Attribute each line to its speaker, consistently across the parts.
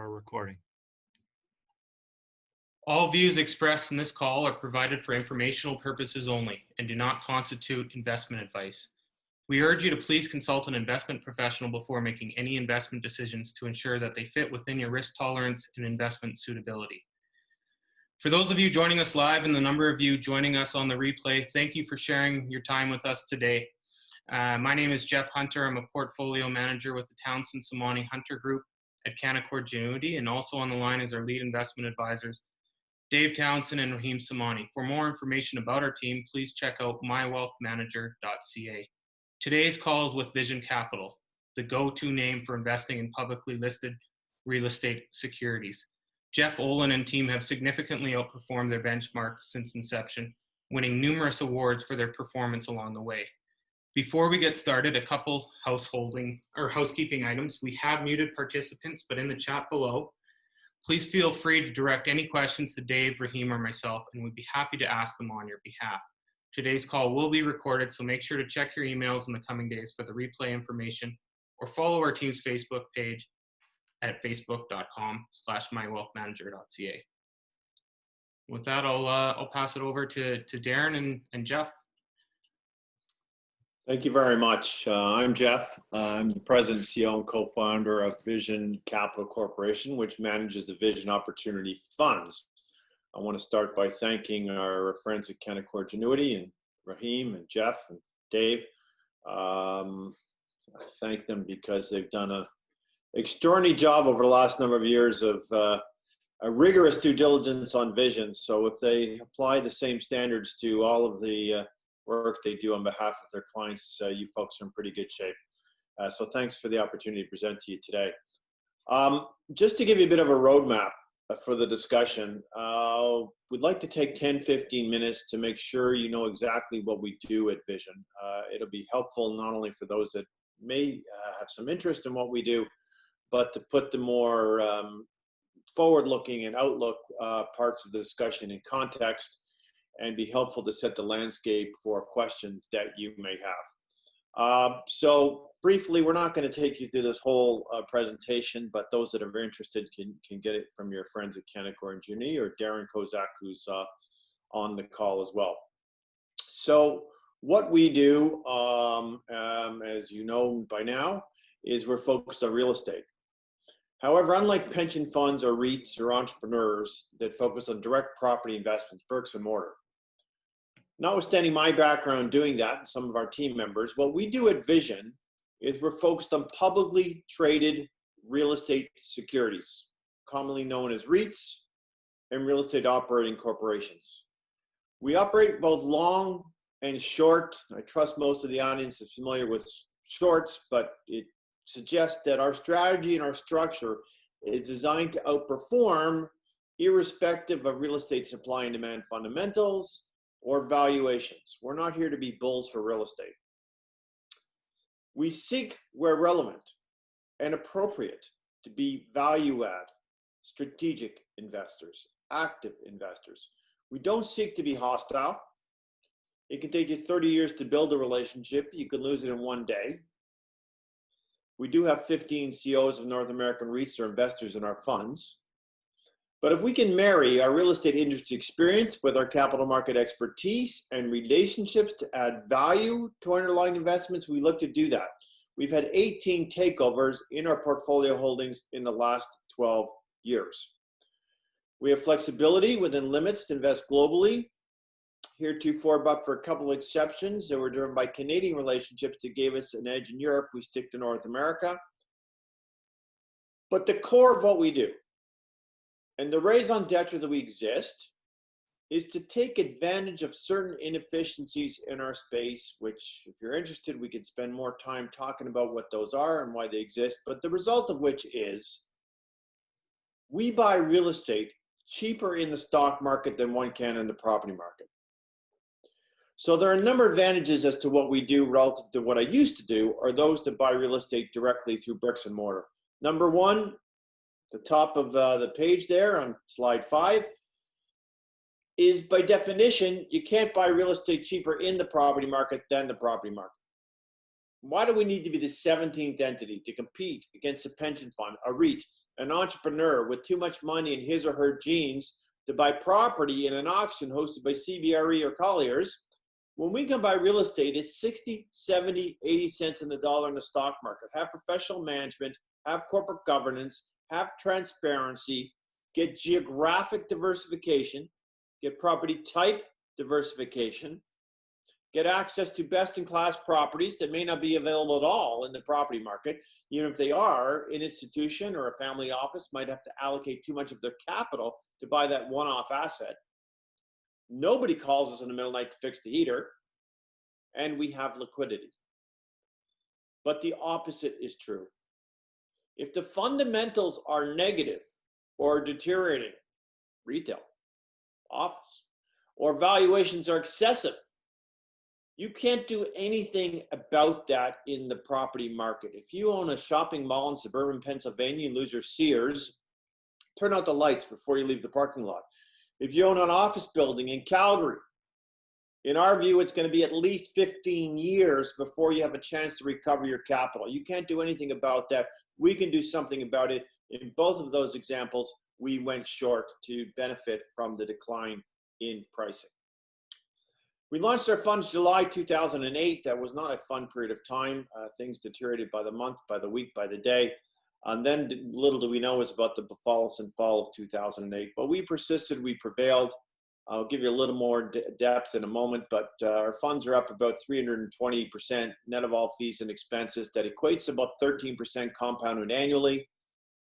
Speaker 1: our recording.
Speaker 2: All views expressed in this call are provided for informational purposes only and do not constitute investment advice. We urge you to please consult an investment professional before making any investment decisions to ensure that they fit within your risk tolerance and investment suitability. For those of you joining us live and the number of you joining us on the replay, thank you for sharing your time with us today. My name is Jeff Hunter. I'm a portfolio manager with the Townshend, Somani and Hunter Group at Canaccord Genuity, and also on the line is our lead investment advisors, Dave Townshend and Rahim Somani. For more information about our team, please check out mywealthmanager.ca. Today's call is with Vision Capital, the go-to name for investing in publicly listed real estate securities. Jeff, Olin, and team have significantly outperformed their benchmark since inception, winning numerous awards for their performance along the way. Before we get started, a couple housekeeping items. We have muted participants, but in the chat below, please feel free to direct any questions to Dave, Rahim, or myself, and we'd be happy to ask them on your behalf. Today's call will be recorded, so make sure to check your emails in the coming days for the replay information, or follow our team's Facebook page at facebook.com/mywealthmanager.ca. With that, I'll pass it over to Darren and Jeff.
Speaker 3: Thank you very much. I'm Jeff. I'm the president, CEO, and co-founder of Vision Capital Corporation, which manages the Vision Opportunity Funds. I want to start by thanking our friends at Canaccord Genuity and Rahim and Jeff and Dave. I thank them because they've done an extraordinary job over the last number of years of a rigorous due diligence on Vision. So if they apply the same standards to all of the work they do on behalf of their clients, you folks are in pretty good shape. So thanks for the opportunity to present to you today. Just to give you a bit of a roadmap for the discussion, we'd like to take 10-15 minutes to make sure you know exactly what we do at Vision. It'll be helpful not only for those that may have some interest in what we do, but to put the more forward-looking and outlook parts of the discussion in context, and be helpful to set the landscape for questions that you may have. So briefly, we're not going to take you through this whole presentation, but those that are very interested can get it from your friends at Canaccord Genuity or Darren Kozak, who's on the call as well. So what we do, as you know by now, is we're focused on real estate. However, unlike pension funds or REITs or entrepreneurs that focus on direct property investments, bricks and mortar, notwithstanding my background doing that, and some of our team members, what we do at Vision is we're focused on publicly traded real estate securities, commonly known as REITs and real estate operating corporations. We operate both long and short. I trust most of the audience is familiar with shorts, but it suggests that our strategy and our structure is designed to outperform irrespective of real estate supply and demand fundamentals or valuations. We're not here to be bulls for real estate. We seek, where relevant and appropriate, to be value-add, strategic investors, active investors. We don't seek to be hostile. It can take you 30 years to build a relationship. You can lose it in one day. We do have 15 CEOs of North American REITs or investors in our funds. But if we can marry our real estate industry experience with our capital market expertise and relationships to add value to underlying investments, we look to do that. We've had 18 takeovers in our portfolio holdings in the last 12 years. We have flexibility within limits to invest globally. Heretofore, but for a couple of exceptions that were driven by Canadian relationships that gave us an edge in Europe, we stick to North America. But the core of what we do, and the raison d'etre that we exist, is to take advantage of certain inefficiencies in our space, which, if you're interested, we could spend more time talking about what those are and why they exist. But the result of which is we buy real estate cheaper in the stock market than one can in the property market. So there are a number of advantages as to what we do relative to what I used to do, or those that buy real estate directly through bricks and mortar. Number one, the top of the page there on slide 5, is by definition, you can't buy real estate cheaper in the property market than the property market. Why do we need to be the 17th entity to compete against a pension fund, a REIT, an entrepreneur with too much money in his or her genes to buy property in an auction hosted by CBRE or Colliers, when we can buy real estate, it's 60, 70, 80 cents in the dollar in the stock market. Have professional management, have corporate governance, have transparency, get geographic diversification, get property type diversification, get access to best-in-class properties that may not be available at all in the property market. Even if they are, an institution or a family office might have to allocate too much of their capital to buy that one-off asset. Nobody calls us in the middle of the night to fix the heater, and we have liquidity. But the opposite is true. If the fundamentals are negative or deteriorating, retail, office, or valuations are excessive, you can't do anything about that in the property market. If you own a shopping mall in suburban Pennsylvania and lose your Sears, turn out the lights before you leave the parking lot. If you own an office building in Calgary, in our view, it's going to be at least 15 years before you have a chance to recover your capital. You can't do anything about that. We can do something about it. In both of those examples, we went short to benefit from the decline in pricing. We launched our funds July 2008. That was not a fun period of time. Things deteriorated by the month, by the week, by the day. And then little do we know is about the befalls and fall of 2008. But we persisted, we prevailed. I'll give you a little more depth in a moment, but our funds are up about 320% net of all fees and expenses. That equates to about 13% compounded annually.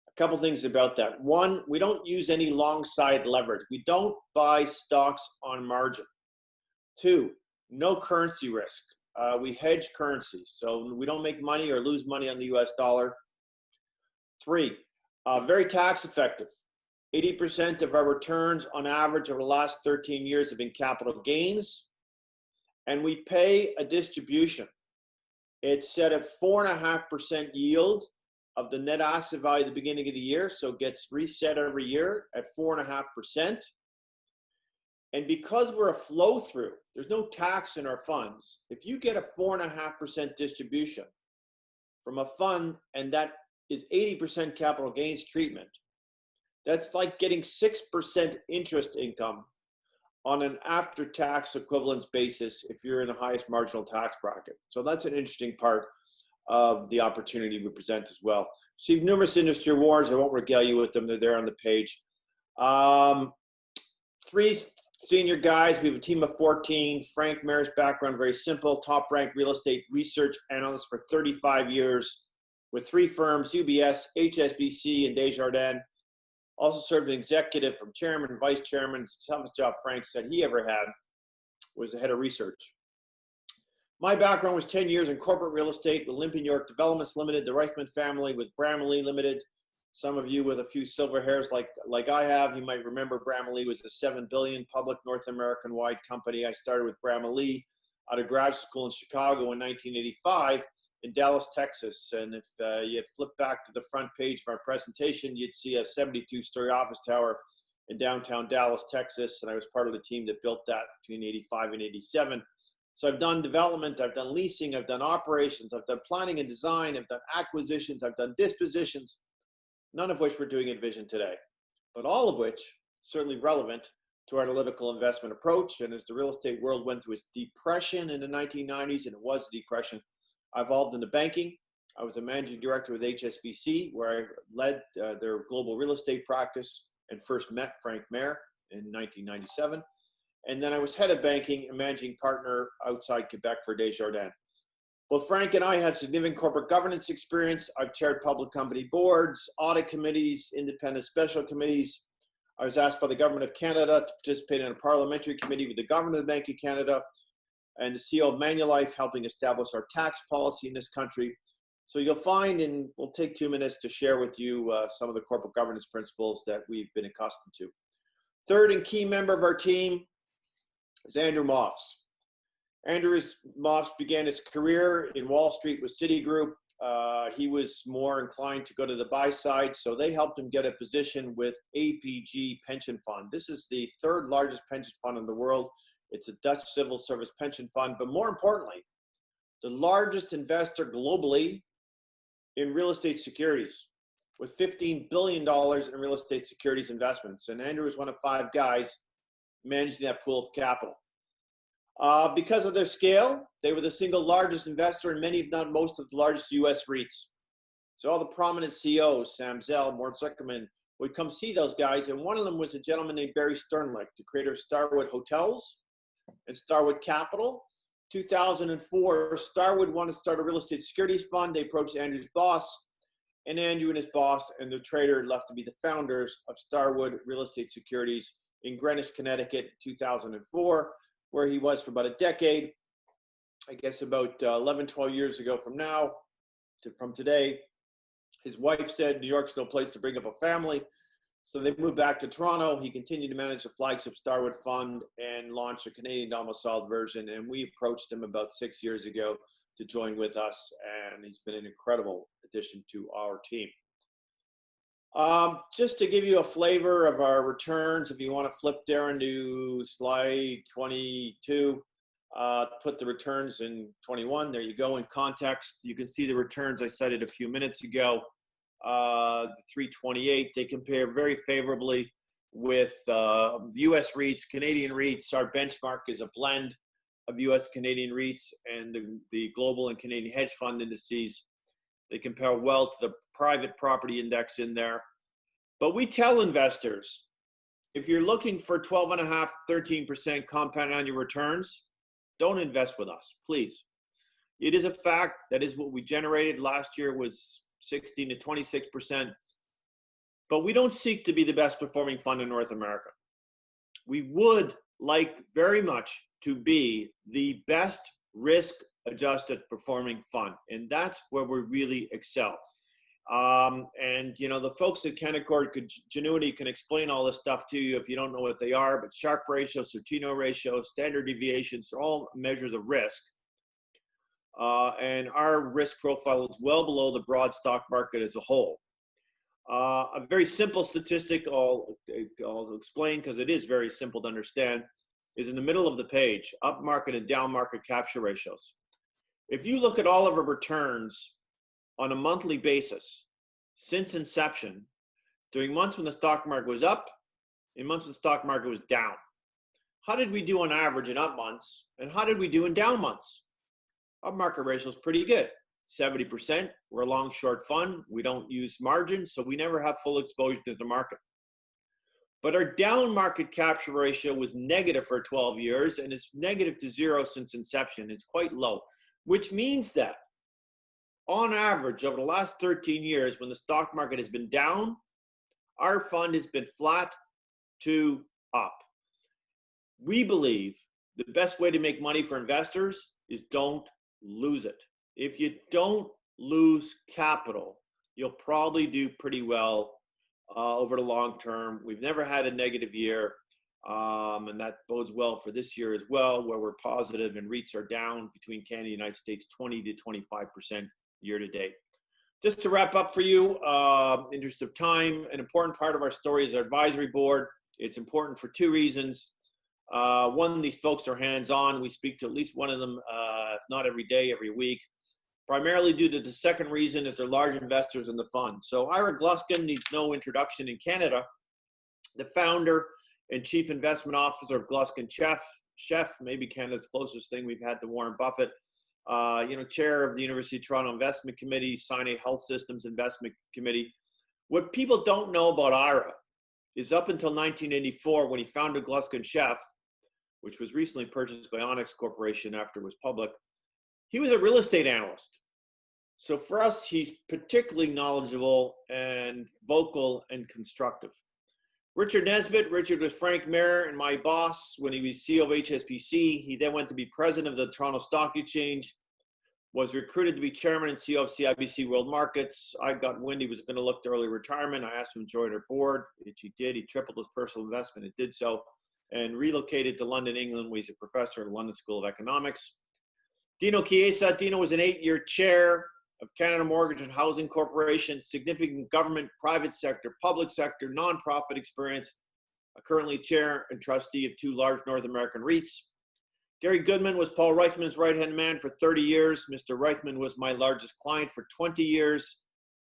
Speaker 3: A couple things about that. One, we don't use any long side leverage. We don't buy stocks on margin. Two, no currency risk. We hedge currencies, so we don't make money or lose money on the US dollar. Three, very tax effective. 80% of our returns on average over the last 13 years have been capital gains, and we pay a distribution. It's set at 4.5% yield of the net asset value at the beginning of the year, so it gets reset every year at 4.5%. And because we're a flow through, there's no tax in our funds. If you get a 4.5% distribution from a fund and that is 80% capital gains treatment, that's like getting 6% interest income on an after-tax equivalence basis if you're in the highest marginal tax bracket. So that's an interesting part of the opportunity we present as well. See numerous industry awards. I won't regale you with them. They're there on the page. Three senior guys. We have a team of 14. Frank Maier's background, very simple. Top-ranked real estate research analyst for 35 years with 3 firms, UBS, HSBC, and Desjardins. Also served as executive from chairman and vice chairman. It's the toughest job Frank said he ever had was the head of research. My background was 10 years in corporate real estate with Olympian York Developments Limited, the Reichman family with Bramley Limited. Some of you with a few silver hairs like I have, you might remember Bramley was a $7 billion public North American-wide company. I started with Bramley out of graduate school in Chicago in 1985. In Dallas, Texas. And if you had flipped back to the front page of our presentation, you'd see a 72-story office tower in downtown Dallas, Texas. And I was part of the team that built that between 85 and 87. So I've done development, I've done leasing, I've done operations, I've done planning and design, I've done acquisitions, I've done dispositions, none of which we're doing at Vision today, but all of which certainly relevant to our analytical investment approach. And as the real estate world went through its depression in the 1990s, and it was a depression, I evolved into banking. I was a managing director with HSBC, where I led their global real estate practice and first met Frank Maier in 1997. And then I was head of banking and managing partner outside Quebec for Desjardins. Both Frank and I had significant corporate governance experience. I've chaired public company boards, audit committees, independent special committees. I was asked by the Government of Canada to participate in a parliamentary committee with the Government of the Bank of Canada and the CEO of Manulife, helping establish our tax policy in this country. So you'll find, and we'll take 2 minutes to share with you some of the corporate governance principles that we've been accustomed to. Third and key member of our team is Andrew Moffs. Andrew Moffs began his career in Wall Street with Citigroup. He was more inclined to go to the buy side, so they helped him get a position with APG Pension Fund. This is the 3rd largest pension fund in the world. It's a Dutch civil service pension fund, but more importantly, the largest investor globally in real estate securities. with $15 billion in real estate securities investments. And Andrew was one of 5 guys managing that pool of capital. Because of their scale, they were the single largest investor in many, if not most, of the largest U.S. REITs. So all the prominent CEOs, Sam Zell, Mort Zuckerman, would come see those guys. And one of them was a gentleman named Barry Sternlicht, the creator of Starwood Hotels and Starwood Capital. 2004, Starwood wanted to start a real estate securities fund. They approached Andrew's boss, and Andrew and his boss and the trader left to be the founders of Starwood Real Estate Securities in Greenwich, Connecticut, 2004, where he was for about a decade. I guess about 11, 12 years ago from now, from today, his wife said New York's no place to bring up a family. So they moved back to Toronto. He continued to manage the flagship Starwood Fund and launched a Canadian domiciled version. And we approached him about 6 years ago to join with us. And he's been an incredible addition to our team. Just to give you a flavor of our returns, if you want to flip there into slide 22, put the returns in 21. There you go in context. You can see the returns I cited a few minutes ago. The 328, they compare very favorably with U.S. REITs, Canadian REITs. Our benchmark is a blend of U.S. Canadian REITs and the global and Canadian hedge fund indices. They compare well to the private property index in there. But we tell investors, if you're looking for 12.5%, 13% compound annual returns, don't invest with us, please. It is a fact. That is what we generated last year, was 16 to 26%. But we don't seek to be the best performing fund in North America. We would like very much to be the best risk-adjusted performing fund, and that's where we really excel. And you know, the folks at Canaccord Genuity can explain all this stuff to you if you don't know what they are, but Sharpe ratio, Sortino ratio, standard deviations are all measures of risk. And our risk profile is well below the broad stock market as a whole. A very simple statistic I'll explain, because it is very simple to understand, is in the middle of the page, up market and down market capture ratios. If you look at all of our returns on a monthly basis since inception, during months when the stock market was up, in months when the stock market was down, how did we do on average in up months, and how did we do in down months? Our market ratio is pretty good, 70%. We're a long short fund. We don't use margin, so we never have full exposure to the market. But our down market capture ratio was negative for 12 years, and it's negative to 0 since inception. It's quite low, which means that on average over the last 13 years, when the stock market has been down, our fund has been flat to up. We believe the best way to make money for investors is don't lose it. If you don't lose capital, you'll probably do pretty well over the long term. We've never had a negative year, and that bodes well for this year as well, where we're positive and REITs are down between Canada and the United States 20 to 25% year to date. Just to wrap up for you, interest of time, an important part of our story is our advisory board. It's important for 2 reasons. One, these folks are hands-on. We speak to at least one of them, if not every day, every week. Primarily due to the second reason is they're large investors in the fund. So Ira Gluskin needs no introduction in Canada. The founder and chief investment officer of Gluskin Chef, maybe Canada's closest thing we've had to Warren Buffett. Chair of the University of Toronto Investment Committee, Sinai Health Systems Investment Committee. What people don't know about Ira is up until 1984, when he founded Gluskin Chef, which was recently purchased by Onyx Corporation after it was public, he was a real estate analyst. So for us, he's particularly knowledgeable and vocal and constructive. Richard Nesbitt. Richard was Frank Mayer and my boss when he was CEO of HSBC. He then went to be president of the Toronto Stock Exchange, was recruited to be chairman and CEO of CIBC World Markets. I got wind he was going to look to early retirement. I asked him to join our board, which he did. He tripled his personal investment and did so, and relocated to London, England, where he's a professor at the London School of Economics. Dino Chiesa. Dino was an 8-year chair of Canada Mortgage and Housing Corporation, significant government, private sector, public sector, nonprofit experience, currently chair and trustee of 2 large North American REITs. Gary Goodman was Paul Reichman's right-hand man for 30 years. Mr. Reichman was my largest client for 20 years.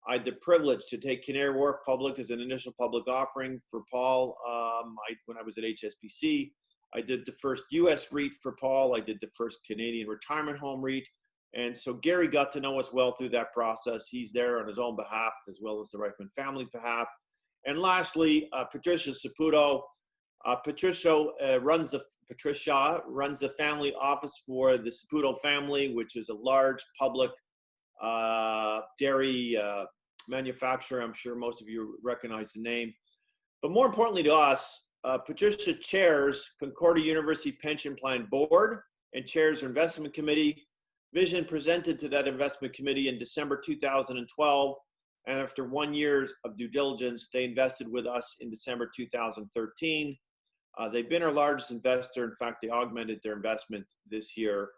Speaker 3: I had the privilege to take Canary Wharf public as an initial public offering for Paul when I was at HSBC. I did the first US REIT for Paul. I did the first Canadian retirement home REIT. And so Gary got to know us well through that process. He's there on his own behalf as well as the Reichman family's behalf. And lastly, Patricia Saputo. Patricia runs the family office for the Saputo family, which is a large public dairy manufacturer. I'm sure most of you recognize the name. But more importantly to us, Patricia chairs Concordia University Pension Plan Board and chairs her investment committee. Vision presented to that investment committee in December 2012. And after 1 year of due diligence, they invested with us in December 2013. They've been our largest investor. In fact, they augmented their investment this year,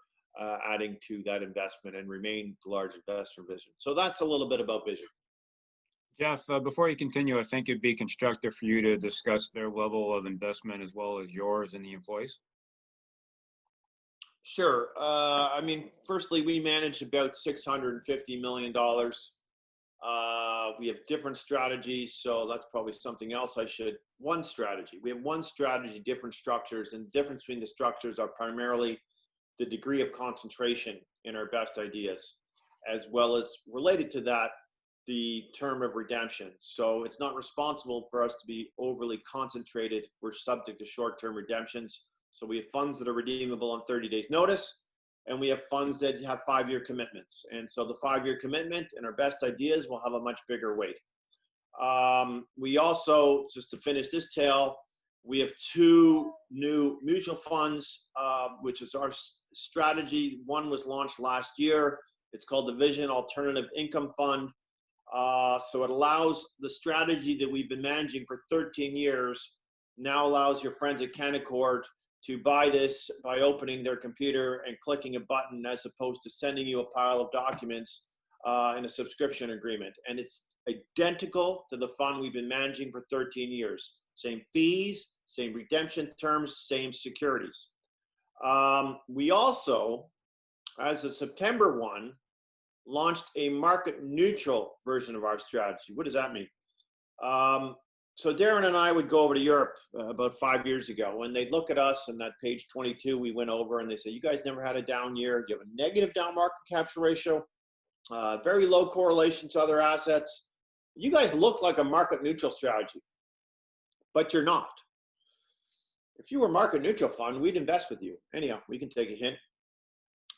Speaker 3: adding to that investment and remain the large investor in Vision. So that's a little bit about Vision.
Speaker 1: Jeff, before you continue, I think it'd be constructive for you to discuss their level of investment as well as yours and the employees.
Speaker 3: Sure. I mean, firstly, we manage about $650 million. We have different strategies, so that's probably something else one strategy. We have one strategy, different structures, and the difference between the structures are primarily the degree of concentration in our best ideas, as well as related to that, the term of redemption. So it's not responsible for us to be overly concentrated if we're subject to short-term redemptions. So we have funds that are redeemable on 30 days notice, and we have funds that have 5-year commitments. And so the 5-year commitment and our best ideas will have a much bigger weight. We also, just to finish this tale, we have 2 new mutual funds, which is our strategy. One was launched last year. It's called the Vision Alternative Income Fund. So it allows the strategy that we've been managing for 13 years, now allows your friends at Canaccord to buy this by opening their computer and clicking a button as opposed to sending you a pile of documents in a subscription agreement. And it's identical to the fund we've been managing for 13 years. Same fees, same redemption terms, same securities. We also, as of September 1, launched a market neutral version of our strategy. What does that mean? So Darren and I would go over to Europe about 5 years ago, and they'd look at us, and that page 22 we went over, and they say, you guys never had a down year. You have a negative down market capture ratio, very low correlation to other assets. You guys look like a market neutral strategy, but you're not. If you were a market neutral fund, we'd invest with you. Anyhow, we can take a hint.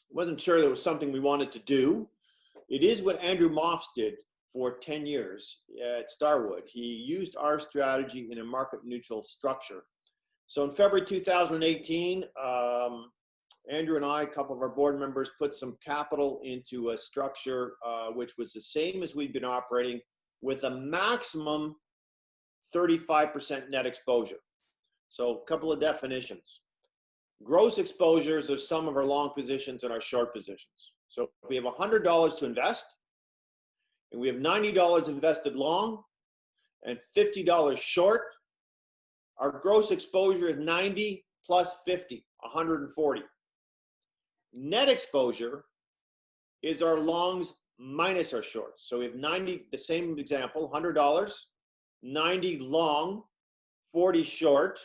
Speaker 3: Wasn't sure there was something we wanted to do. It is what Andrew Moffs did for 10 years at Starwood. He used our strategy in a market neutral structure. So in February 2018, Andrew and I, a couple of our board members, put some capital into a structure which was the same as we'd been operating with a maximum 35% net exposure. So a couple of definitions. Gross exposures are some of our long positions and our short positions. So if we have $100 to invest, and we have $90 invested long and $50 short, our gross exposure is 90 plus 50, 140. Net exposure is our longs minus our shorts. So we have 90, the same example, $100, 90 long, 40 short.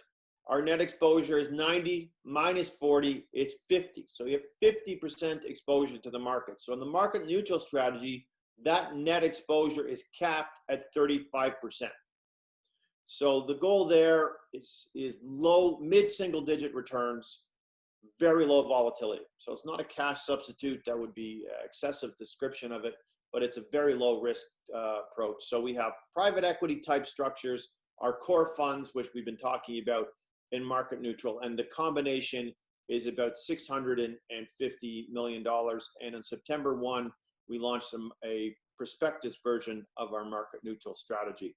Speaker 3: Our net exposure is 90 minus 40, it's 50. So you have 50% exposure to the market. So in the market neutral strategy, that net exposure is capped at 35%. So the goal there is low, mid-single digit returns, very low volatility. So it's not a cash substitute. That would be excessive description of it, but it's a very low risk approach. So we have private equity type structures, our core funds, which we've been talking about, in market neutral, and the combination is about $650 million. And on September 1, we launched a prospectus version of our market neutral strategy.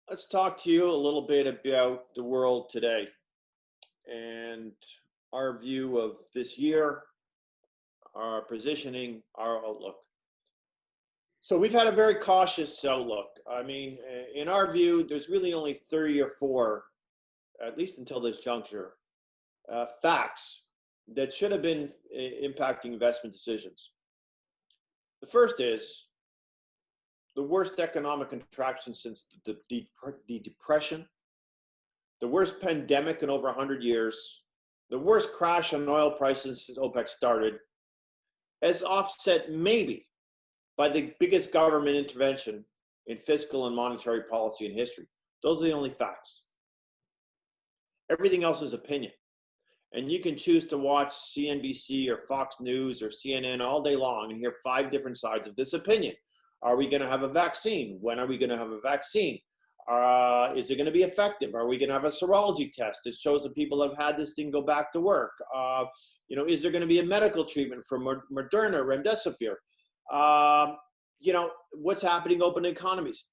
Speaker 3: Let's talk to you a little bit about the world today and our view of this year, our positioning, our outlook. So we've had a very cautious outlook. I mean, in our view, there's really only 3 or 4, at least until this juncture, facts that should have been impacting investment decisions. The first is the worst economic contraction since the Depression, the worst pandemic in over 100 years, the worst crash on oil prices since OPEC started, as offset maybe by the biggest government intervention in fiscal and monetary policy in history. Those are the only facts. Everything else is opinion. And you can choose to watch CNBC or Fox News or CNN all day long and hear 5 different sides of this opinion. Are we going to have a vaccine? When are we going to have a vaccine? Is it going to be effective? Are we going to have a serology test that shows that people have had this thing go back to work? Is there going to be a medical treatment for Moderna, Remdesivir? What's happening open economies?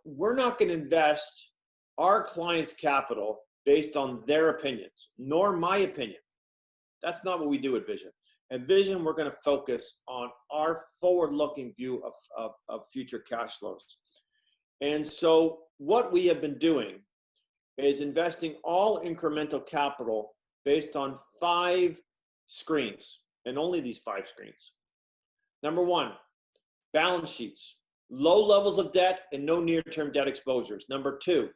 Speaker 3: We're not going to invest our clients' capital based on their opinions, nor my opinion. That's not what we do at Vision. At Vision, we're going to focus on our forward-looking view of future cash flows. And so what we have been doing is investing all incremental capital based on 5 screens, and only these 5 screens. Number 1, balance sheets, low levels of debt and no near-term debt exposures. Number 2,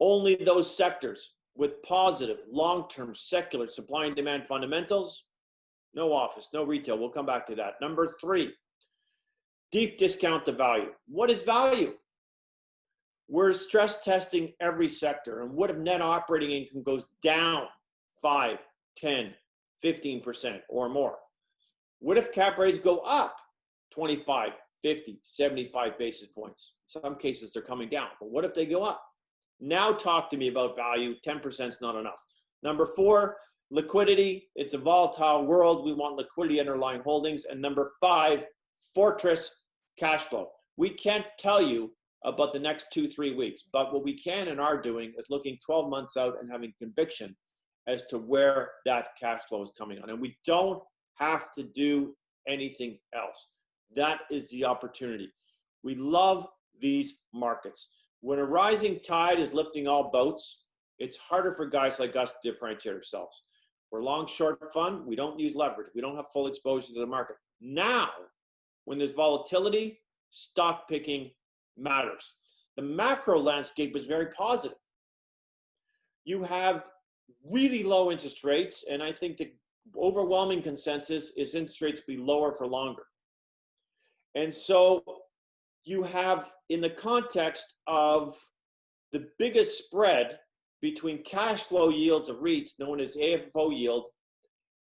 Speaker 3: only those sectors with positive, long-term, secular supply and demand fundamentals. No office, no retail. We'll come back to that. Number 3, deep discount to value. What is value? We're stress testing every sector. And what if net operating income goes down 5, 10, 15% or more? What if cap rates go up 25, 50, 75 basis points? In some cases, they're coming down. But what if they go up? Now talk to me about value. 10% is not enough. Number 4, liquidity. It's a volatile world. We want liquidity underlying holdings. And number 5, fortress cash flow. We can't tell you about the next 2-3 weeks, but what we can and are doing is looking 12 months out and having conviction as to where that cash flow is coming on. And we don't have to do anything else. That is the opportunity. We love these markets. When a rising tide is lifting all boats, it's harder for guys like us to differentiate ourselves. We're long short fund. We don't use leverage. We don't have full exposure to the market. Now, when there's volatility, stock picking matters. The macro landscape is very positive. You have really low interest rates, and I think the overwhelming consensus is interest rates will be lower for longer. And so you have, in the context of the biggest spread between cash flow yields of REITs, known as AFFO yield,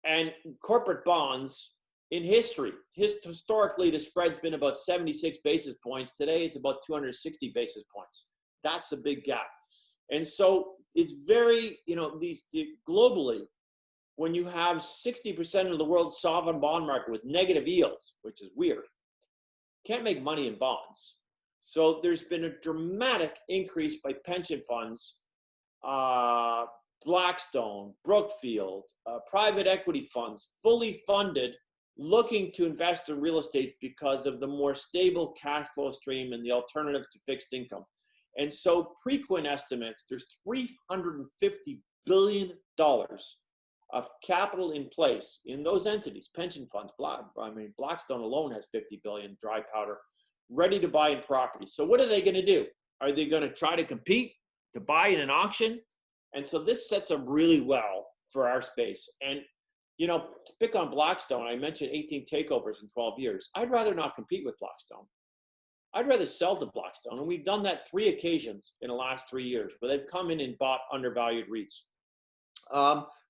Speaker 3: and corporate bonds in history. Historically, the spread's been about 76 basis points. Today, it's about 260 basis points. That's a big gap. And so it's very, globally, when you have 60% of the world's sovereign bond market with negative yields, which is weird, can't make money in bonds. So there's been a dramatic increase by pension funds, Blackstone, Brookfield, private equity funds, fully funded, looking to invest in real estate because of the more stable cash flow stream and the alternative to fixed income. And so pre-Quinn estimates, there's $350 billion of capital in place in those entities, pension funds. Blackstone alone has $50 billion dry powder, ready to buy in property. So what are they going to do? Are they going to try to compete to buy in an auction? And so this sets up really well for our space. And, to pick on Blackstone, I mentioned 18 takeovers in 12 years. I'd rather not compete with Blackstone. I'd rather sell to Blackstone. And we've done that 3 occasions in the last 3 years, where they've come in and bought undervalued REITs.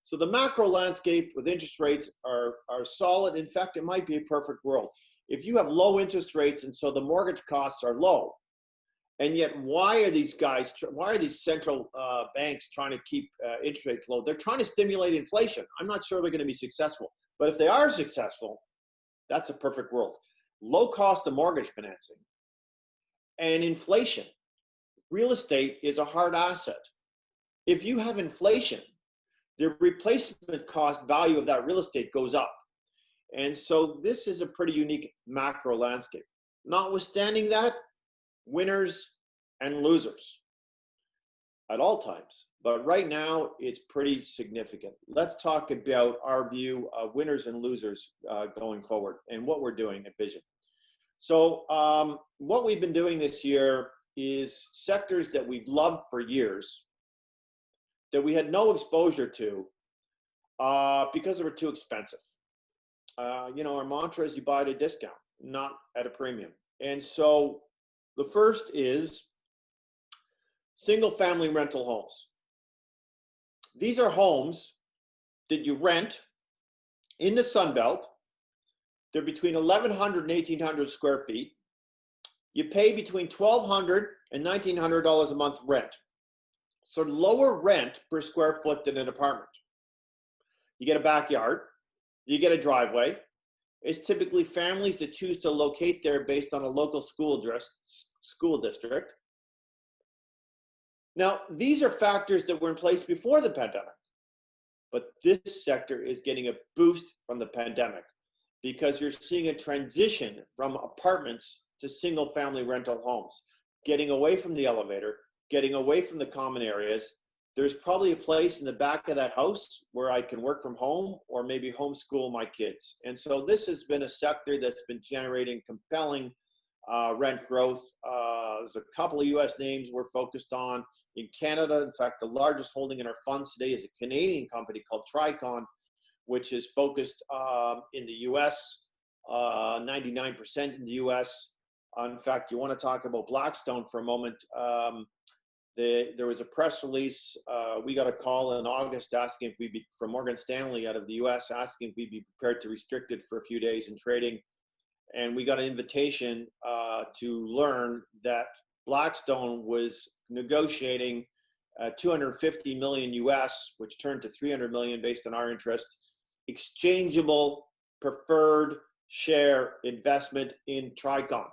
Speaker 3: So the macro landscape with interest rates are solid. In fact, it might be a perfect world. If you have low interest rates and so the mortgage costs are low, and yet why are these central banks trying to keep interest rates low? They're trying to stimulate inflation. I'm not sure they're going to be successful. But if they are successful, that's a perfect world. Low cost of mortgage financing and inflation. Real estate is a hard asset. If you have inflation, the replacement cost value of that real estate goes up. And so this is a pretty unique macro landscape. Notwithstanding that, winners and losers at all times. But right now, it's pretty significant. Let's talk about our view of winners and losers going forward and what we're doing at Vision. So what we've been doing this year is sectors that we've loved for years, that we had no exposure to because they were too expensive. Our mantra is you buy at a discount, not at a premium. And so the first is single-family rental homes. These are homes that you rent in the Sun Belt. They're between 1,100 and 1,800 square feet. You pay between $1,200 and $1,900 a month rent. So lower rent per square foot than an apartment. You get a backyard, you get a driveway. It's typically families that choose to locate there based on a local school district. Now, these are factors that were in place before the pandemic, but this sector is getting a boost from the pandemic because you're seeing a transition from apartments to single-family rental homes, getting away from the elevator, getting away from the common areas. There's probably a place in the back of that house where I can work from home or maybe homeschool my kids. And so this has been a sector that's been generating compelling rent growth. There's a couple of US names we're focused on. In Canada, in fact, the largest holding in our funds today is a Canadian company called Tricon, which is focused in the US, 99% in the US. In fact, you want to talk about Blackstone for a moment. There was a press release. We got a call in August asking if we'd be, from Morgan Stanley out of the US, asking if we'd be prepared to restrict it for a few days in trading. And we got an invitation to learn that Blackstone was negotiating 250 million US, which turned to 300 million based on our interest, exchangeable preferred share investment in Tricon.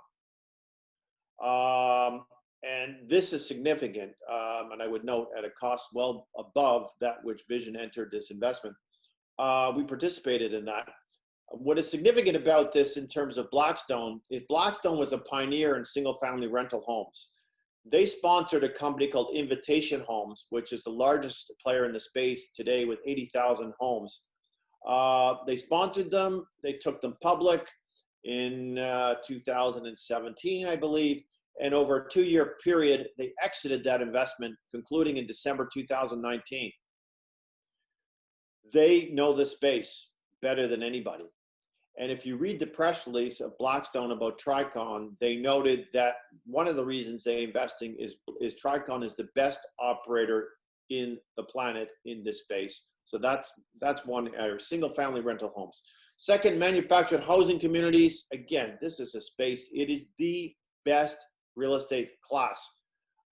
Speaker 3: And this is significant, and I would note at a cost well above that which Vision entered this investment. We participated in that. What is significant about this in terms of Blackstone is Blackstone was a pioneer in single-family rental homes. They sponsored a company called Invitation Homes, which is the largest player in the space today with 80,000 homes. They sponsored them. They took them public in 2017, I believe. And over a 2-year period, they exited that investment, concluding in December 2019. They know the space better than anybody. And if you read the press release of Blackstone about Tricon, they noted that one of the reasons they're investing is Tricon is the best operator in the planet in this space. So that's one area, single-family rental homes. Second, manufactured housing communities. Again, this is a space, it is the best real estate class.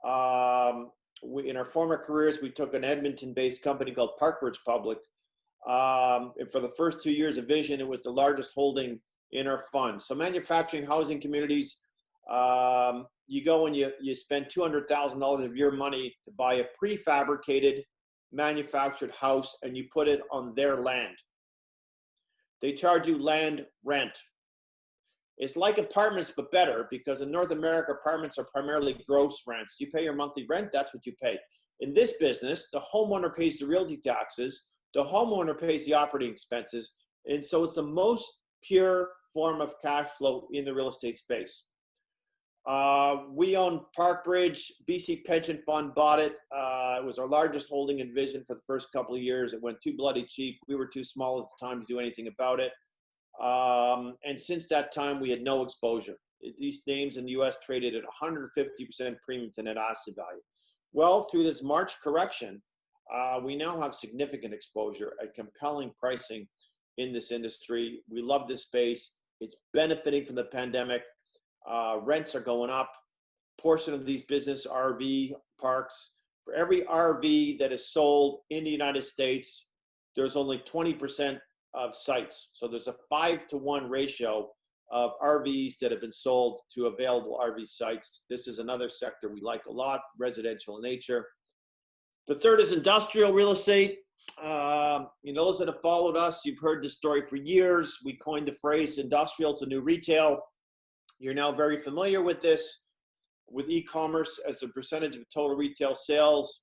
Speaker 3: In our former careers, we took an Edmonton-based company called Parkbridge public. And for the first 2 years of Vision, it was the largest holding in our fund. So manufacturing housing communities, you go and you spend $200,000 of your money to buy a prefabricated manufactured house and you put it on their land. They charge you land rent. It's like apartments, but better, because in North America, apartments are primarily gross rents. You pay your monthly rent, that's what you pay. In this business, the homeowner pays the realty taxes, the homeowner pays the operating expenses, and so it's the most pure form of cash flow in the real estate space. We own Parkbridge, BC Pension Fund bought it. It was our largest holding in Vision for the first couple of years. It went too bloody cheap. We were too small at the time to do anything about it. And since that time, we had no exposure. These names in the US traded at 150% premium to net asset value. Well, through this March correction, we now have significant exposure at compelling pricing in this industry. We love this space. It's benefiting from the pandemic. Rents are going up. Portion of these business RV parks, for every RV that is sold in the United States, there's only 20% of sites. So there's a 5-to-1 ratio of RVs that have been sold to available RV sites. This is another sector we like a lot, residential in nature. The third is industrial real estate. Those that have followed us, you've heard this story for years. We coined the phrase industrial is the new retail. You're now very familiar with this, with e-commerce as a percentage of total retail sales.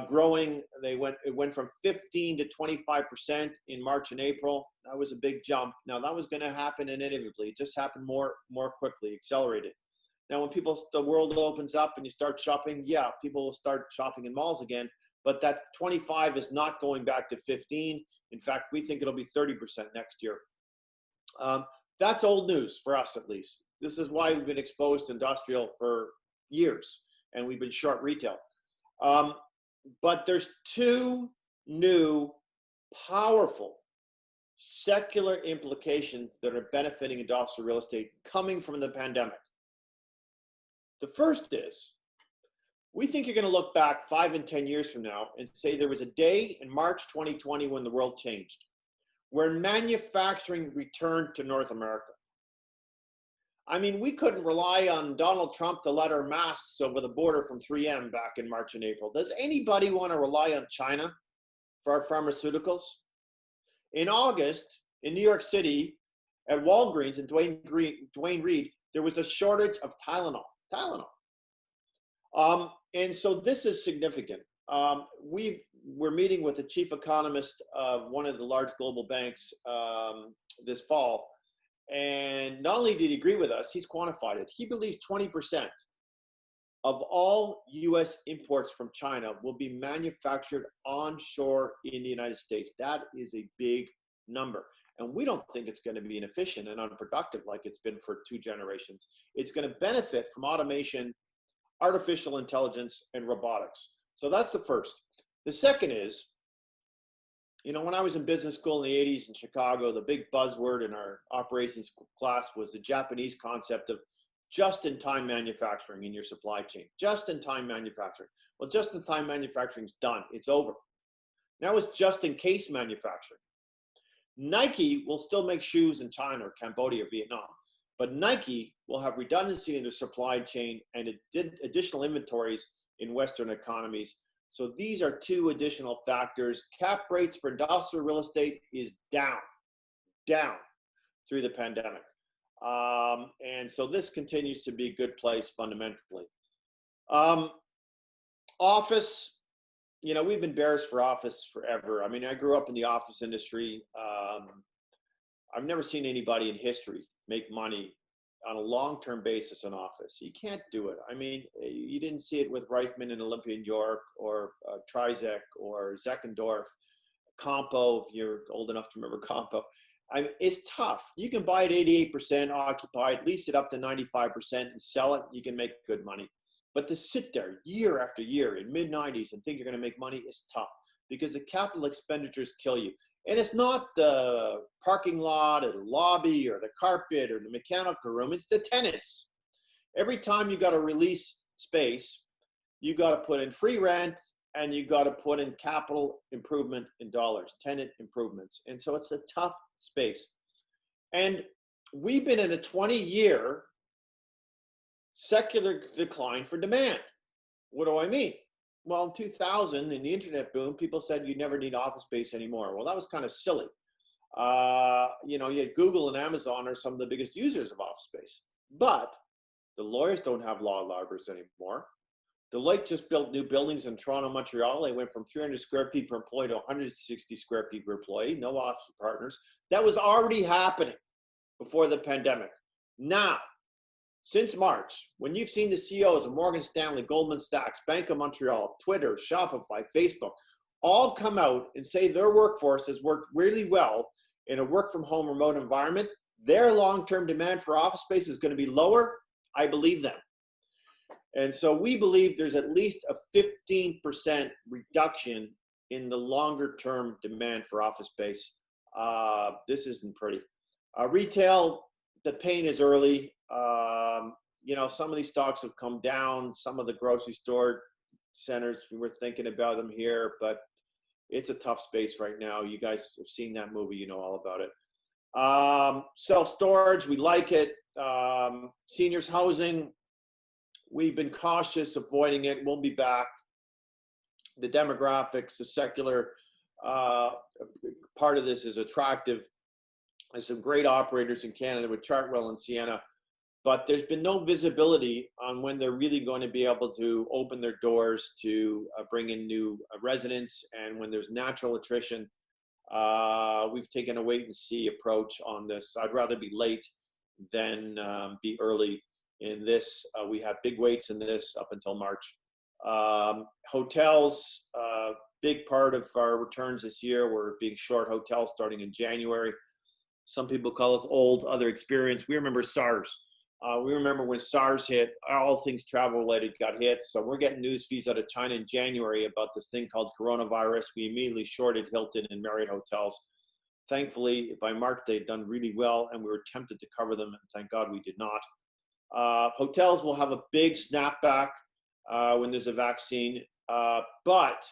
Speaker 3: growing. It went from 15 to 25% in March and April. That was a big jump. Now that was going to happen inevitably. It just happened more quickly, accelerated. Now when the world opens up and you start shopping, yeah, people will start shopping in malls again, but that 25 is not going back to 15. In fact, we think it'll be 30% next year. That's old news for us, at least. This is why we've been exposed to industrial for years, and we've been short retail. But there's two new powerful secular implications that are benefiting industrial real estate coming from the pandemic. The first is, we think you're going to look back 5 and 10 years from now and say there was a day in March 2020 when the world changed, where manufacturing returned to North America. I mean, we couldn't rely on Donald Trump to let our masks over the border from 3M back in March and April. Does anybody want to rely on China for our pharmaceuticals? In August, in New York City, at Walgreens and Duane Reade, there was a shortage of Tylenol. And so this is significant. We're meeting with the chief economist of one of the large global banks this fall. And not only did he agree with us, he's quantified it. He believes 20% of all U.S. imports from China will be manufactured onshore in the United States. That is a big number. And we don't think it's going to be inefficient and unproductive like it's been for 2 generations. It's going to benefit from automation, artificial intelligence, and robotics. So that's the first. The second is, you know, when I was in business school in the 80s in Chicago, the big buzzword in our operations class was the Japanese concept of just-in-time manufacturing in your supply chain. Just-in-time manufacturing. Well, just-in-time manufacturing is done. It's over. Now it's just-in-case manufacturing. Nike will still make shoes in China or Cambodia or Vietnam, but Nike will have redundancy in their supply chain and additional inventories in Western economies. So these are 2 additional factors. Cap rates for industrial real estate is down through the pandemic. And so this continues to be a good place fundamentally. Office, you know, we've been bears for office forever. I mean, I grew up in the office industry. I've never seen anybody in history make money on a long-term basis in office. You can't do it. I mean, you didn't see it with Reichman and Olympia, New York, or Trizek, or Zeckendorf, Compo, if you're old enough to remember Compo. I mean, it's tough. You can buy it 88% occupied, lease it up to 95% and sell it. You can make good money. But to sit there year after year in mid-90s and think you're going to make money is tough because the capital expenditures kill you. And it's not the parking lot or the lobby or the carpet or the mechanical room. It's the tenants. Every time you got to release space, you got to put in free rent and you got to put in capital improvement in dollars, tenant improvements. And so it's a tough space. And we've been in a 20-year secular decline for demand. What do I mean? Well, in 2000, in the internet boom, people said you never need office space anymore. Well, that was kind of silly. You know, yet Google and Amazon are some of the biggest users of office space. But the lawyers don't have law libraries anymore. Deloitte just built new buildings in Toronto, Montreal. They went from 300 square feet per employee to 160 square feet per employee, no office partners. That was already happening before the pandemic. Now, since March, when you've seen the CEOs of Morgan Stanley, Goldman Sachs, Bank of Montreal, Twitter, Shopify, Facebook, all come out and say their workforce has worked really well in a work from home remote environment, their long-term demand for office space is going to be lower. I believe them. And so we believe there's at least a 15% reduction in the longer term demand for office space. This isn't pretty. Retail, the pain is early. You know, some of these stocks have come down. Some of the grocery store centers, we're thinking about them here, but it's a tough space right now. You guys have seen that movie, you know all about it. Self-storage, we like it. Seniors housing, we've been cautious, avoiding it. We'll be back. The demographics, the secular part of this is attractive. There's some great operators in Canada with Chartwell and Sienna. but there's been no visibility on when they're really going to be able to open their doors to bring in new residents. And when there's natural attrition, we've taken a wait and see approach on this. I'd rather be late than be early in this. We have big waits in this up until March. Hotels, big part of our returns this year. We're being short hotels starting in January. Some people call us old, other experience. We remember SARS. We remember when SARS hit, all things travel related got hit. So we're getting news feeds out of China in January about this thing called coronavirus. We immediately shorted Hilton and Marriott hotels. Thankfully, by March, they'd done really well, and we were tempted to cover them. And thank God we did not. Hotels will have a big snapback when there's a vaccine. But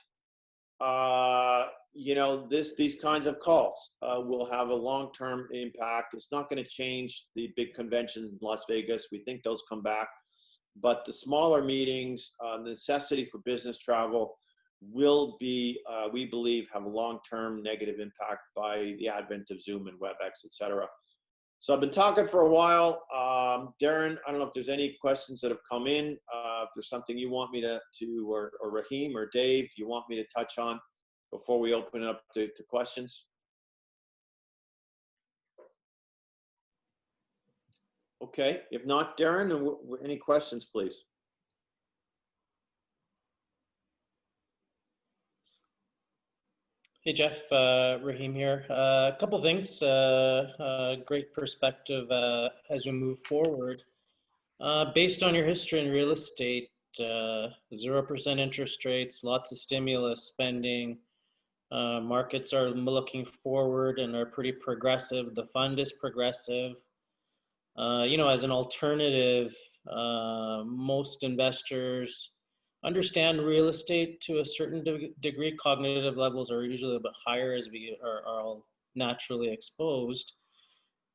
Speaker 3: you know, these kinds of calls will have a long-term impact. It's not going to change the big conventions in Las Vegas. We think those come back. But the smaller meetings, necessity for business travel will be, we believe, have a long-term negative impact by the advent of Zoom and WebEx, et cetera. So I've been talking for a while. Darren, I don't know if there's any questions that have come in. If there's something you want me to or Raheem or Dave, you want me to touch on before we open it up to questions? Okay, if not, Darren, any questions, please?
Speaker 4: Hey, Jeff, Raheem here. A couple things, great perspective as we move forward. Based on your history in real estate, 0% interest rates, lots of stimulus spending, markets are looking forward and are pretty progressive. The fund is progressive. You know, as an alternative, most investors understand real estate to a certain degree. Cognitive levels are usually a bit higher as we are all naturally exposed.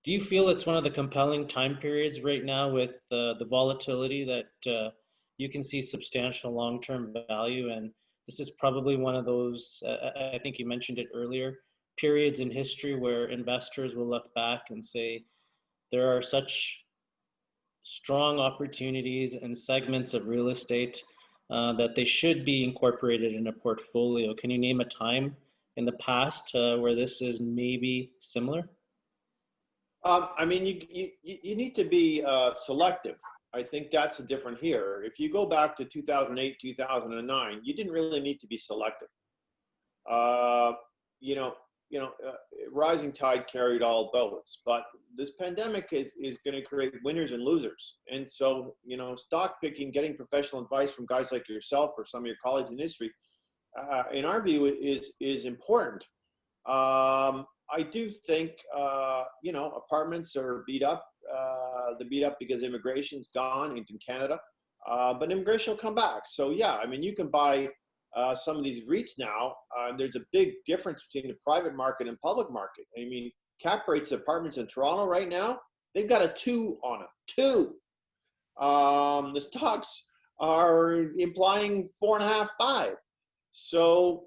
Speaker 4: Do you feel it's one of the compelling time periods right now with the volatility that you can see substantial long-term value? And this is probably one of those, I think you mentioned it earlier, periods in history where investors will look back and say, there are such strong opportunities and segments of real estate that they should be incorporated in a portfolio. Can you name a time in the past where this is maybe similar?
Speaker 3: I mean, you need to be selective. I think that's different here. If you go back to 2008, 2009, you didn't really need to be selective. Rising tide carried all boats, but this pandemic is going to create winners and losers. And so, you know, stock picking, getting professional advice from guys like yourself or some of your colleagues in industry, in our view, is important. I do think, you know, apartments are beat up. They're beat up because immigration's gone into Canada, but immigration will come back. So yeah, I mean, you can buy some of these REITs now. There's a big difference between the private market and public market. I mean, cap rates of apartments in Toronto right now, they've got a 2 on them. 2. The stocks are implying 4.5, 5. So,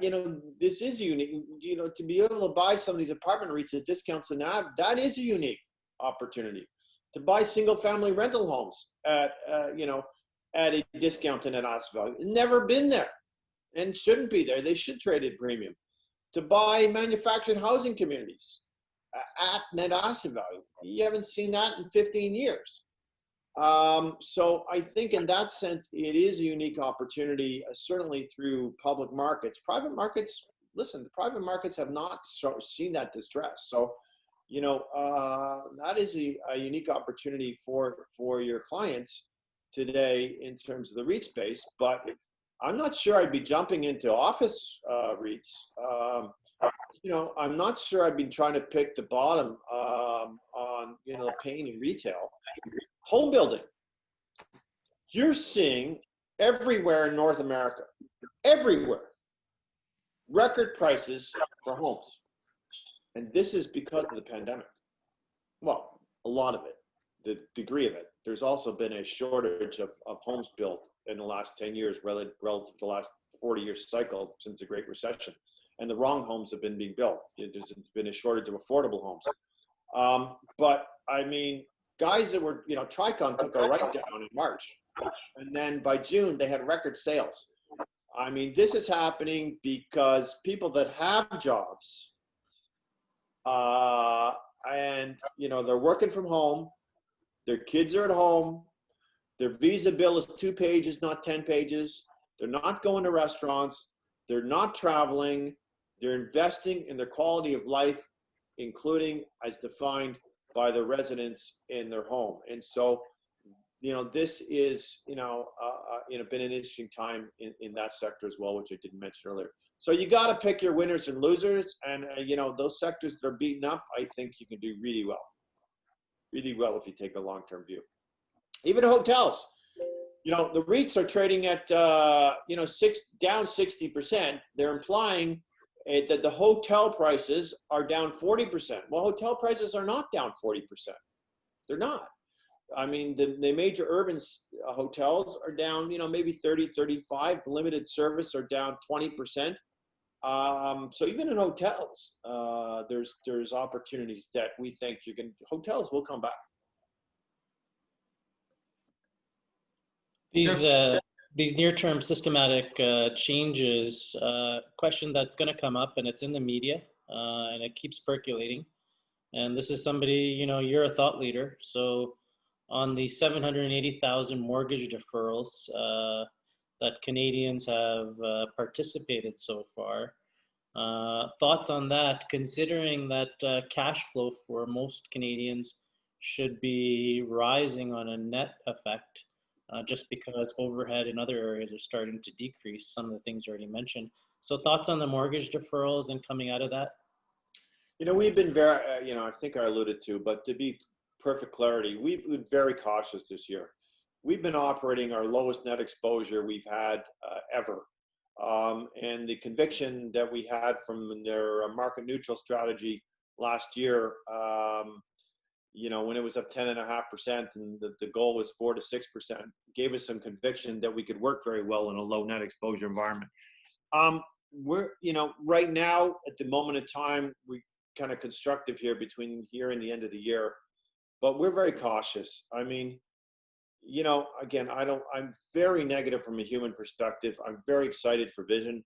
Speaker 3: you know, this is unique. You know, to be able to buy some of these apartment REITs at discounts to NAV, that is a unique opportunity. To buy single-family rental homes at, you know, at a discount to net asset value, never been there, and shouldn't be there. They should trade at premium. To buy manufactured housing communities at net asset value, you haven't seen that in 15 years. So I think in that sense, it is a unique opportunity, certainly through public markets. Private markets, listen, the private markets have not seen that distress. So, you know, that is a unique opportunity for your clients today in terms of the REIT space. But I'm not sure I'd be jumping into office REITs. You know, I'm not sure I'd be trying to pick the bottom on, you know, pain in retail. Home building. You're seeing everywhere in North America, everywhere, record prices for homes. And this is because of the pandemic. Well, a lot of it, the degree of it. There's also been a shortage of homes built in the last 10 years relative to the last 40-year cycle since the Great Recession. And the wrong homes have been being built. There's been a shortage of affordable homes. But I mean, guys that were, Tricon took a write down in March. And then by June, they had record sales. I mean, this is happening because people that have jobs and, they're working from home, their kids are at home, their visa bill is 2 pages, not 10 pages. They're not going to restaurants. They're not traveling. They're investing in their quality of life, including as defined by the residents in their home. And so, this is, been an interesting time in that sector as well, which I didn't mention earlier. So you got to pick your winners and losers. And, those sectors that are beaten up, I think you can do really well if you take a long-term view. Even hotels, the REITs are trading at, down 60%. They're implying that the hotel prices are down 40%. Well, hotel prices are not down 40%. They're not. I mean, the major urban hotels are down, maybe 30, 35. The limited service are down 20%. So even in hotels, there's opportunities that we think hotels will come back.
Speaker 4: These near-term systematic changes, question that's going to come up, and it's in the media, and it keeps percolating. And this is somebody, you're a thought leader. So on the 780,000 mortgage deferrals that Canadians have participated so far, thoughts on that, considering that cash flow for most Canadians should be rising on a net effect, just because overhead in other areas are starting to decrease, some of the things you already mentioned. So thoughts on the mortgage deferrals and coming out of that?
Speaker 3: We've been very, I think I alluded to, but to be perfect clarity, we've been very cautious this year. We've been operating our lowest net exposure we've had ever. And the conviction that we had from their market neutral strategy last year, when it was up 10.5% and the goal was 4 to 6%, gave us some conviction that we could work very well in a low net exposure environment. We're, right now at the moment in time, we kind of constructive here between here and the end of the year, but we're very cautious. I mean, again, I'm very negative from a human perspective. I'm very excited for Vision.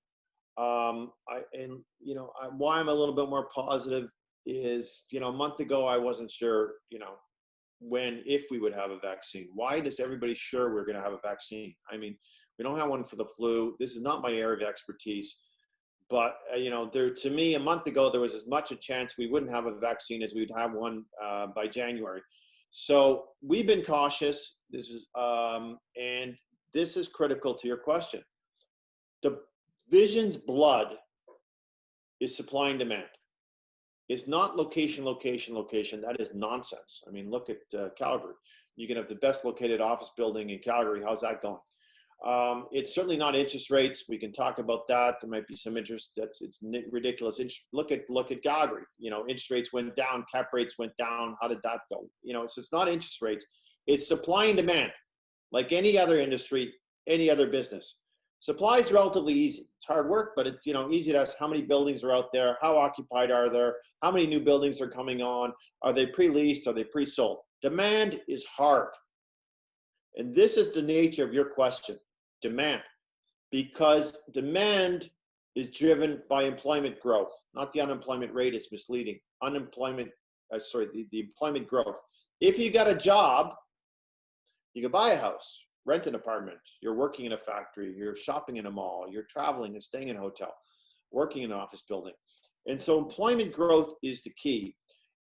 Speaker 3: Why I'm a little bit more positive is, a month ago, I wasn't sure, if we would have a vaccine. Why does everybody sure we're going to have a vaccine? I mean, we don't have one for the flu. This is not my area of expertise. But, to me, a month ago, there was as much a chance we wouldn't have a vaccine as we'd have one by January. So we've been cautious. And this is critical to your question. The Vision's blood is supply and demand. It's not location, location, location. That is nonsense. I mean, look at Calgary. You can have the best located office building in Calgary. How's that going? It's certainly not interest rates. We can talk about that. There might be some interest. It's ridiculous. Look at Calgary. Interest rates went down, cap rates went down. How did that go? So it's not interest rates. It's supply and demand, like any other industry, any other business. Supply is relatively easy. It's hard work, but it's easy to ask how many buildings are out there, how occupied are there, how many new buildings are coming on, are they pre-leased, are they pre-sold? Demand is hard. And this is the nature of your question. Demand, because demand is driven by employment growth, not the unemployment rate. Is misleading. The employment growth. If you got a job, you can buy a house, rent an apartment. You're working in a factory, you're shopping in a mall, you're traveling and staying in a hotel, working in an office building. And so employment growth is the key.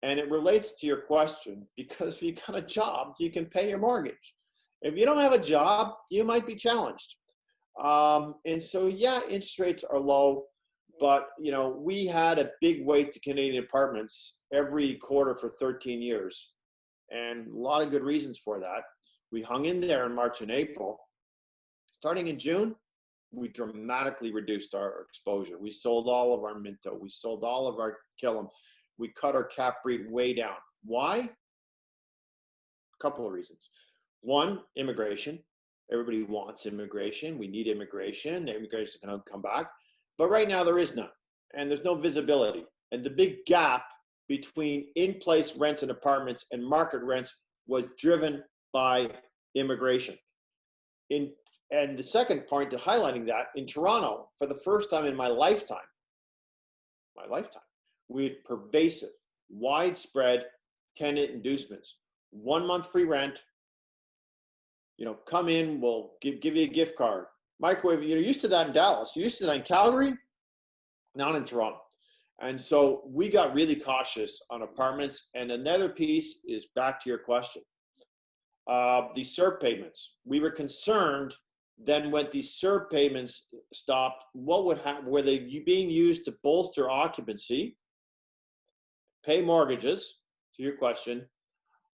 Speaker 3: And it relates to your question, because if you got a job, you can pay your mortgage. If you don't have a job, you might be challenged. And so, yeah, interest rates are low, but, we had a big weight to Canadian apartments every quarter for 13 years. And a lot of good reasons for that. We hung in there in March and April. Starting in June, we dramatically reduced our exposure. We sold all of our Minto. We sold all of our Killam. We cut our cap rate way down. Why? A couple of reasons. One, immigration. Everybody wants immigration. We need immigration. Immigration is going to come back. But right now there is none. And there's no visibility. And the big gap between in-place rents and apartments and market rents was driven by immigration. And the second point to highlighting that, in Toronto, for the first time in my lifetime, we had pervasive, widespread tenant inducements. 1 month free rent, come in, we'll give you a gift card. Microwave, you're used to that in Dallas. You're used to that in Calgary, not in Toronto. And so we got really cautious on apartments. And another piece is back to your question. The CERB payments. We were concerned then when the CERB payments stopped, what would happen? Were they being used to bolster occupancy, pay mortgages, to your question,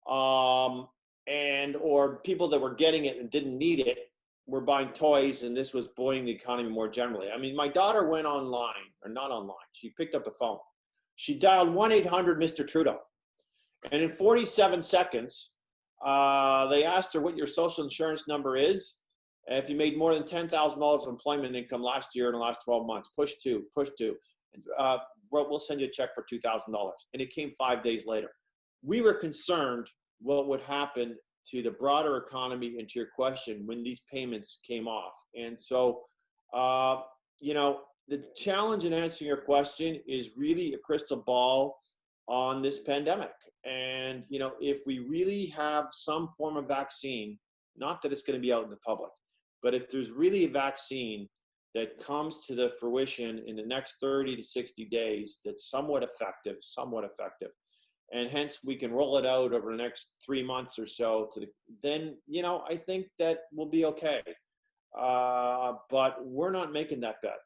Speaker 3: and or people that were getting it and didn't need it were buying toys, and this was buoying the economy more generally. I mean, my daughter went online, or not online, she picked up the phone. She dialed 1-800-Mr. Trudeau. And in 47 seconds, they asked her what your social insurance number is. And if you made more than $10,000 of employment income last year in the last 12 months, push two. We'll send you a check for $2,000. And it came 5 days later. We were concerned what would happen to the broader economy and to your question when these payments came off. And so, the challenge in answering your question is really a crystal ball on this pandemic. And, if we really have some form of vaccine, not that it's going to be out in the public, but if there's really a vaccine that comes to the fruition in the next 30 to 60 days, that's somewhat effective, and hence we can roll it out over the next 3 months or so, then, I think that we'll be okay. But we're not making that bet.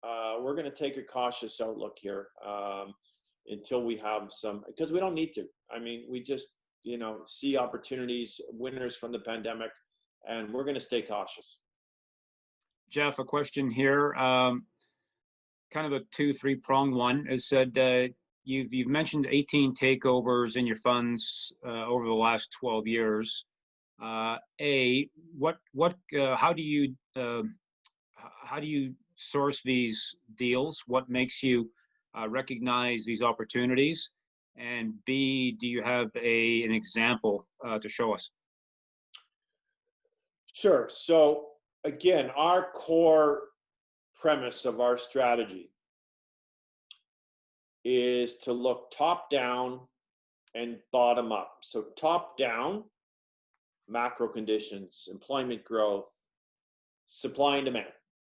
Speaker 3: We're going to take a cautious outlook here until we have some, because we don't need to. I mean, we just, see opportunities, winners from the pandemic, and we're going to stay cautious.
Speaker 1: Jeff, a question here, kind of a 2-3-pronged one. Is said you've mentioned 18 takeovers in your funds over the last 12 years. How do you source these deals? What makes you recognize these opportunities? And B, do you have an example to show us?
Speaker 3: Sure. So again, our core premise of our strategy is to look top down and bottom up. So top down, macro conditions, employment growth, supply and demand.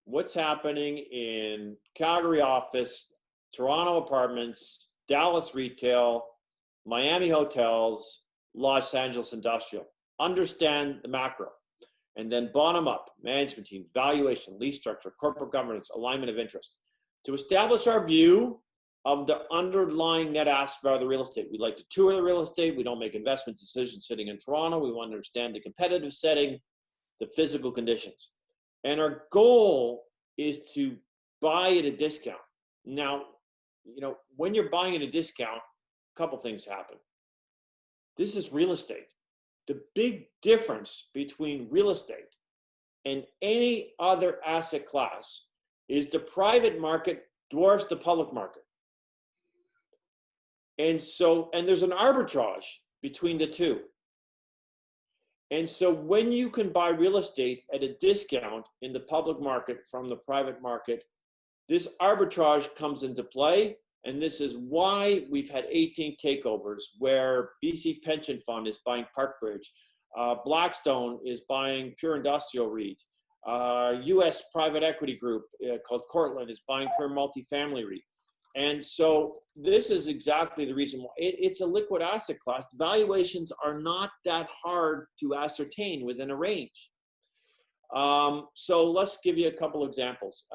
Speaker 3: What's happening in Calgary office, Toronto apartments, Dallas retail, Miami hotels, Los Angeles industrial. Understand the macro. And then bottom up, management team, valuation, lease structure, corporate governance, alignment of interest. To establish our view of the underlying net asset value of the real estate. We like to tour the real estate. We don't make investment decisions sitting in Toronto. We want to understand the competitive setting, the physical conditions. And our goal is to buy at a discount. Now, when you're buying at a discount, a couple things happen. This is real estate. The big difference between real estate and any other asset class is the private market dwarfs the public market. And there's an arbitrage between the two. And so when you can buy real estate at a discount in the public market from the private market, this arbitrage comes into play. And this is why we've had 18 takeovers where BC Pension Fund is buying Parkbridge, Blackstone is buying Pure Industrial REIT, US private equity group called Cortland is buying Pure Multifamily REIT. And so this is exactly the reason why it's a liquid asset class. Valuations are not that hard to ascertain within a range. So let's give you a couple examples.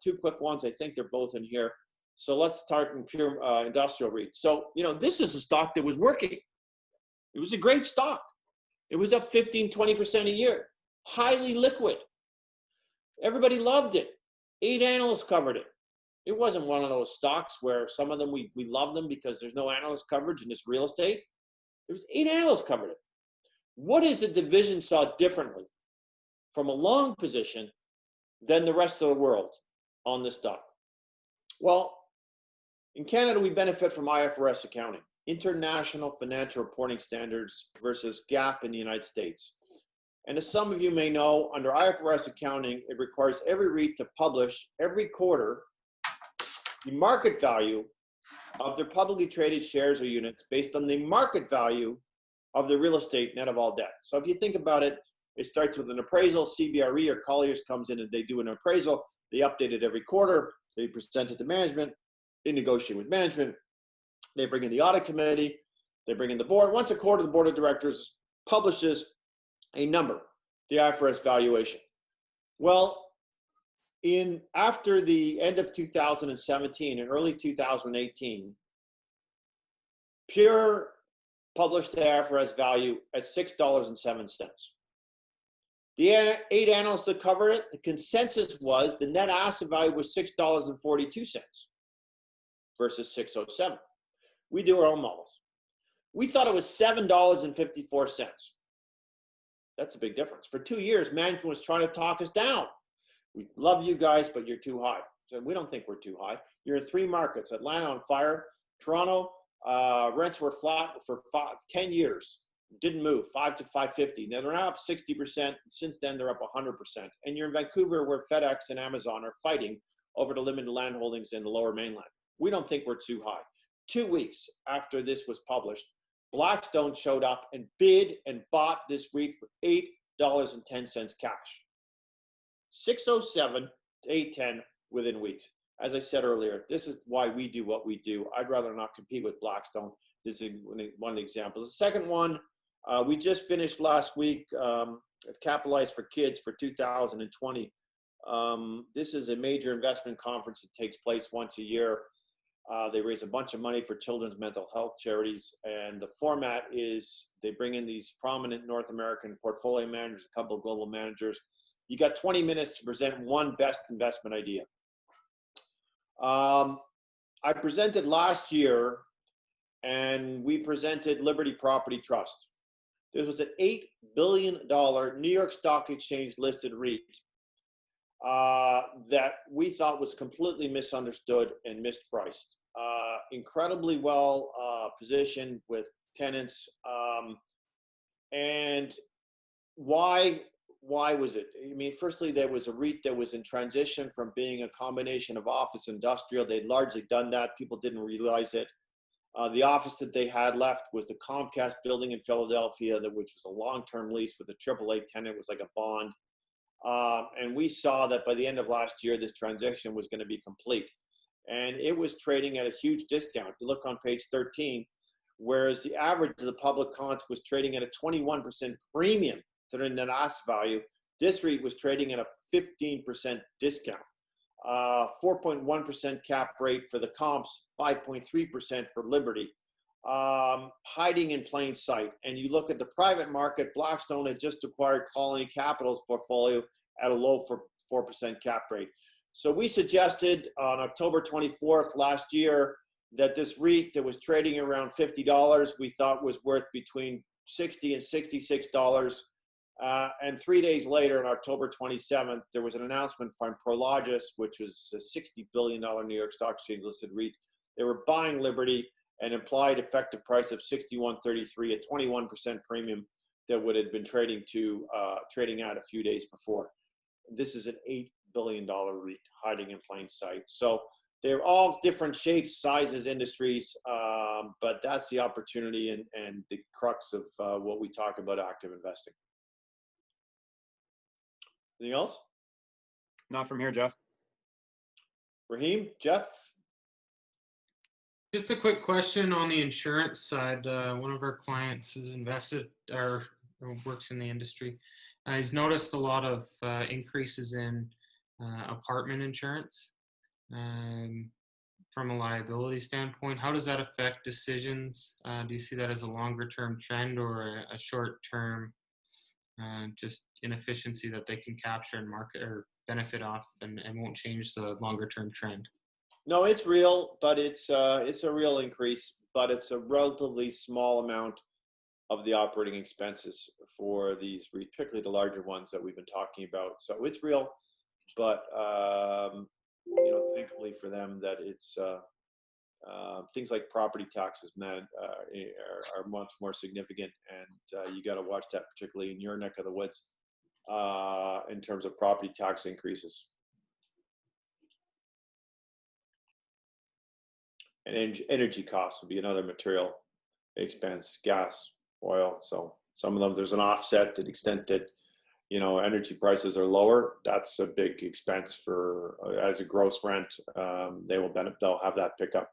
Speaker 3: Two quick ones. I think they're both in here. So let's start in Pure Industrial REIT. So, this is a stock that was working. It was a great stock. It was up 15, 20% a year. Highly liquid. Everybody loved it. 8 analysts covered it. It wasn't one of those stocks where some of them we love them because there's no analyst coverage and it's real estate. There was 8 analysts covered it. What is the division saw differently from a long position than the rest of the world on this stock? Well, in Canada, we benefit from IFRS accounting. international financial reporting standards versus GAAP in the United States. And as some of you may know, under IFRS accounting, it requires every REIT to publish every quarter the market value of their publicly traded shares or units based on the market value of the real estate net of all debt. So if you think about it, it starts with an appraisal. CBRE or Colliers comes in and they do an appraisal. They update it every quarter. They present it to management. They negotiate with management. They bring in the audit committee. They bring in the board. Once a quarter, the board of directors publishes a number, the IFRS valuation. Well, after the end of 2017 and early 2018, Pure published the IFRS value at $6.07. The 8 analysts that covered it, the consensus was the net asset value was $6.42 versus $6.07. We do our own models. We thought it was $7.54. That's a big difference. For 2 years, management was trying to talk us down. We love you guys, but you're too high. So we don't think we're too high. You're in 3 markets, Atlanta on fire, Toronto, rents were flat for 10 years. Didn't move, 5 to 550. Now they're now up 60%. Since then, they're up 100%. And you're in Vancouver where FedEx and Amazon are fighting over the limited land holdings in the lower mainland. We don't think we're too high. 2 weeks after this was published, Blackstone showed up and bid and bought this REIT for $8.10 cash. 607 to 810 within weeks. As I said earlier, this is why we do what we do. I'd rather not compete with Blackstone. This is one of the examples. The second one, we just finished last week, Capitalize for Kids for 2020. This is a major investment conference that takes place once a year. They raise a bunch of money for children's mental health charities. And the format is they bring in these prominent North American portfolio managers, a couple of global managers. You got 20 minutes to present one best investment idea. I presented last year, and we presented Liberty Property Trust. This was an $8 billion New York Stock Exchange listed REIT that we thought was completely misunderstood and mispriced. Incredibly well positioned with tenants. And why was it? I mean, firstly, there was a REIT that was in transition from being a combination of office industrial. They'd largely done that. People didn't realize it. The office that they had left was the Comcast building in Philadelphia, which was a long-term lease with a AAA tenant. It was like a bond. And we saw that by the end of last year, this transition was going to be complete. And it was trading at a huge discount. You look on page 13, whereas the average of the public comps was trading at a 21% premium to their net asset value. This REIT was trading at a 15% discount. 4.1% cap rate for the comps, 5.3% for Liberty. Hiding in plain sight. And you look at the private market, Blackstone had just acquired Colony Capital's portfolio at a low 4% cap rate. So we suggested on October 24th last year that this REIT that was trading around $50, we thought was worth between $60 and $66. And 3 days later, on October 27th, there was an announcement from Prologis, which was a $60 billion New York Stock Exchange listed REIT. They were buying Liberty, an implied effective price of $61.33, a 21% premium that would have been trading out a few days before. This is an $8 billion REIT hiding in plain sight. So they're all different shapes, sizes, industries, but that's the opportunity and the crux of what we talk about active investing. Anything else?
Speaker 1: Not from here, Jeff.
Speaker 3: Raheem, Jeff?
Speaker 2: Just a quick question on the insurance side. One of our clients is invested or works in the industry. He's noticed a lot of increases in apartment insurance from a liability standpoint. How does that affect decisions? Do you see that as a longer term trend or a short term just inefficiency that they can capture and market or benefit off and won't change the longer term trend?
Speaker 3: No, it's real, but it's a real increase, but it's a relatively small amount of the operating expenses for these, particularly the larger ones that we've been talking about. So it's real, but thankfully for them that it's things like property taxes, man, are much more significant, and you got to watch that, particularly in your neck of the woods, in terms of property tax increases. And energy costs would be another material expense, gas, oil. So some of them, there's an offset to the extent that, you know, energy prices are lower. That's a big expense for, as a gross rent, they'll have that pickup.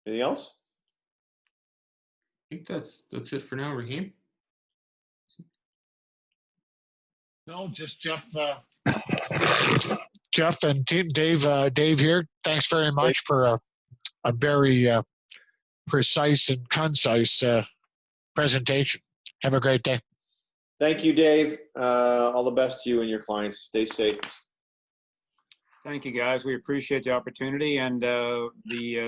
Speaker 3: Anything else?
Speaker 2: I think that's it for now, Raheem.
Speaker 5: No, just Jeff. Jeff and team Dave here. Thanks very much for a very precise and concise presentation. Have a great day.
Speaker 3: Thank you, Dave. All the best to you and your clients. Stay safe.
Speaker 1: Thank you, guys. We appreciate the opportunity, and the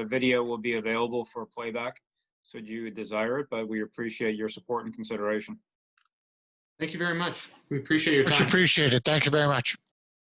Speaker 1: video will be available for playback should you desire it, but we appreciate your support and consideration.
Speaker 2: Thank you very much. We appreciate your time.
Speaker 5: Much appreciated. Thank you very much.